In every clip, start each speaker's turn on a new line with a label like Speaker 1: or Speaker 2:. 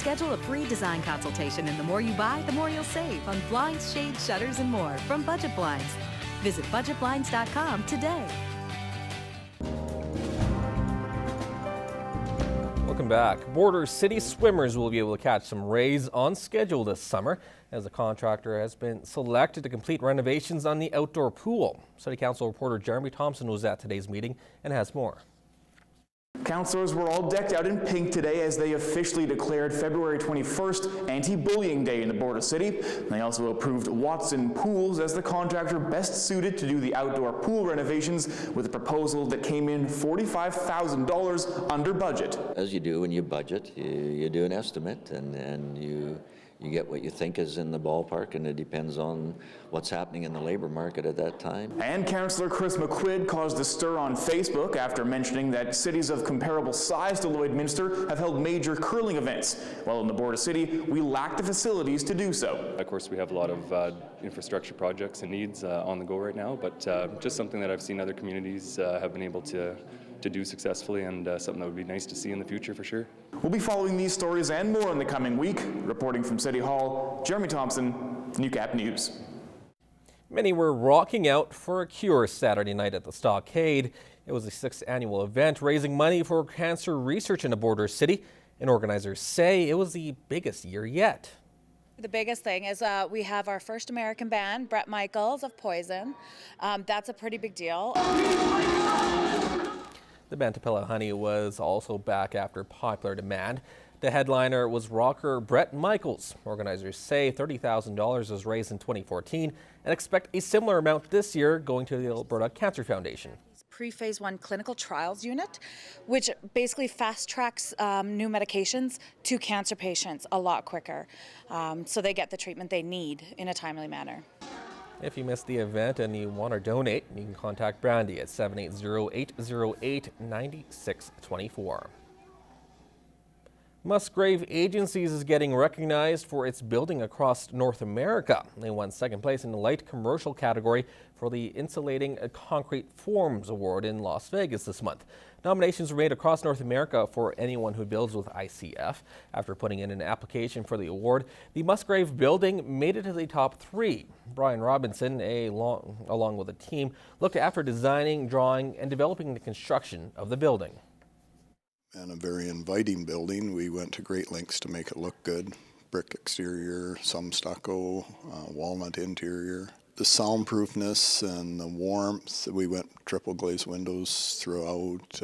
Speaker 1: Schedule a free design consultation, and the more you buy, the more you'll save on blinds, shades, shutters, and more from Budget Blinds. Visit budgetblinds.com today.
Speaker 2: Welcome back. Border City swimmers will be able to catch some rays on schedule this summer as the contractor has been selected to complete renovations on the outdoor pool. City Council reporter Jeremy Thompson was at today's meeting and has more.
Speaker 3: Councillors were all decked out in pink today as they officially declared February 21st Anti-Bullying Day in the Border City. They also approved Watson Pools as the contractor best suited to do the outdoor pool renovations, with a proposal that came in $45,000 under budget.
Speaker 4: As you do when you budget, you do an estimate and you get what you think is in the ballpark, and it depends on what's happening in the labor market at that time.
Speaker 3: And Councillor Chris McQuid caused a stir on Facebook after mentioning that cities of comparable size to Lloydminster have held major curling events. While in the Border City, we lack the facilities to do so.
Speaker 5: Of course, we have a lot of infrastructure projects and needs on the go right now, but just something that I've seen other communities have been able to do successfully, and something that would be nice to see in the future for sure.
Speaker 3: We'll be following these stories and more in the coming week. Reporting from City Hall, Jeremy Thompson, Newcap News.
Speaker 2: Many were rocking out for a cure Saturday night at the Stockade. It was the 6th annual event raising money for cancer research in the Border City, and organizers say it was the biggest year yet.
Speaker 6: The biggest thing is we have our first American band, Bret Michaels of Poison. That's a pretty big deal.
Speaker 2: The band Tupelo Honey was also back after popular demand. The headliner was rocker Bret Michaels. Organizers say $30,000 was raised in 2014 and expect a similar amount this year going to the Alberta Cancer Foundation.
Speaker 6: Pre-phase 1 clinical trials unit, which basically fast tracks new medications to cancer patients a lot quicker, so they get the treatment they need in a timely manner.
Speaker 2: If you missed the event and you want to donate, you can contact Brandy at 780-808-9624. Musgrave Agencies is getting recognized for its building across North America. They won second place in the light commercial category for the Insulating Concrete Forms Award in Las Vegas this month. Nominations were made across North America for anyone who builds with ICF. After putting in an application for the award, the Musgrave building made it to the top 3. Brian Robinson, along with a team, looked after designing, drawing, and developing the construction of the building.
Speaker 7: And a very inviting building. We went to great lengths to make it look good. Brick exterior, some stucco, walnut interior. The soundproofness and the warmth, we went triple glazed windows throughout.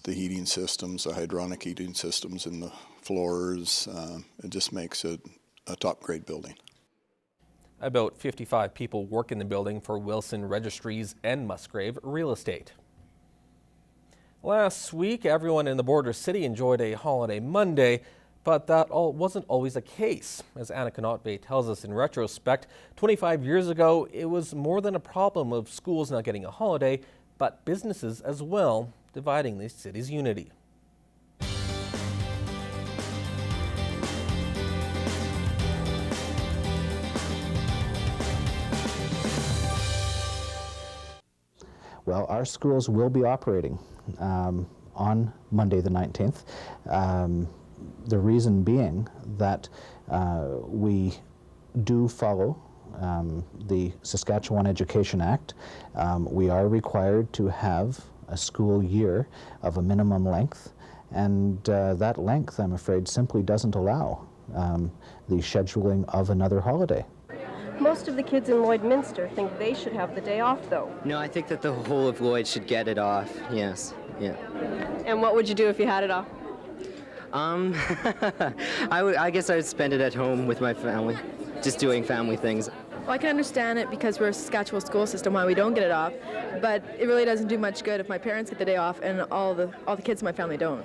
Speaker 7: The heating systems, the hydronic heating systems in the floors, it just makes it a top grade building.
Speaker 2: About 55 people work in the building for Wilson Registries and Musgrave Real Estate. Last week, everyone in the Border City enjoyed a holiday Monday, but that wasn't always the case. As Anna Canotbe tells us in retrospect, 25 years ago, it was more than a problem of schools not getting a holiday, but businesses as well, dividing the city's unity.
Speaker 8: Well, our schools will be operating on Monday the 19th. The reason being that we do follow the Saskatchewan Education Act. We are required to have a school year of a minimum length, and that length, I'm afraid, simply doesn't allow the scheduling of another holiday.
Speaker 9: Most of the kids in Lloydminster think they should have the day off, though.
Speaker 10: No, I think that the whole of Lloyd should get it off, yes, yeah.
Speaker 9: And what would you do if you had it off?
Speaker 10: I guess I would spend it at home with my family, just doing family things.
Speaker 9: Well, I can understand it because we're a Saskatchewan school system why we don't get it off, but it really doesn't do much good if my parents get the day off and all the kids in my family don't.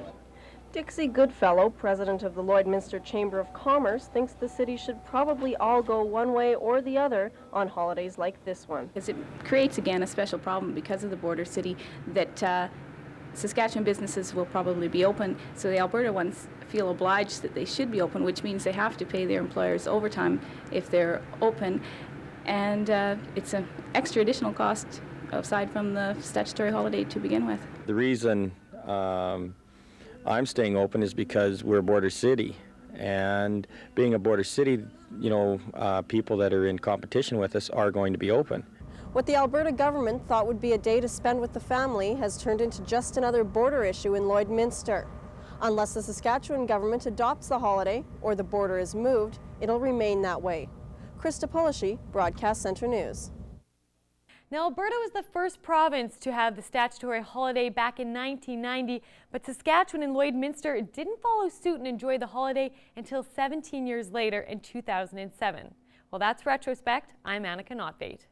Speaker 9: Dixie Goodfellow, president of the Lloydminster Chamber of Commerce, thinks the city should probably all go one way or the other on holidays like this one.
Speaker 11: Because it creates, again, a special problem because of the border city that Saskatchewan businesses will probably be open, so the Alberta ones feel obliged that they should be open, which means they have to pay their employers overtime if they're open, and it's an extra additional cost aside from the statutory holiday to begin with.
Speaker 12: The reason I'm staying open is because we're a border city. And being a border city, you know, people that are in competition with us are going to be open.
Speaker 13: What the Alberta government thought would be a day to spend with the family has turned into just another border issue in Lloydminster. Unless the Saskatchewan government adopts the holiday or the border is moved, it'll remain that way. Krista Polishi, Broadcast Centre News.
Speaker 14: Now, Alberta was the first province to have the statutory holiday back in 1990, but Saskatchewan and Lloydminster didn't follow suit and enjoy the holiday until 17 years later in 2007. Well, that's Retrospect. I'm Annika Notfate.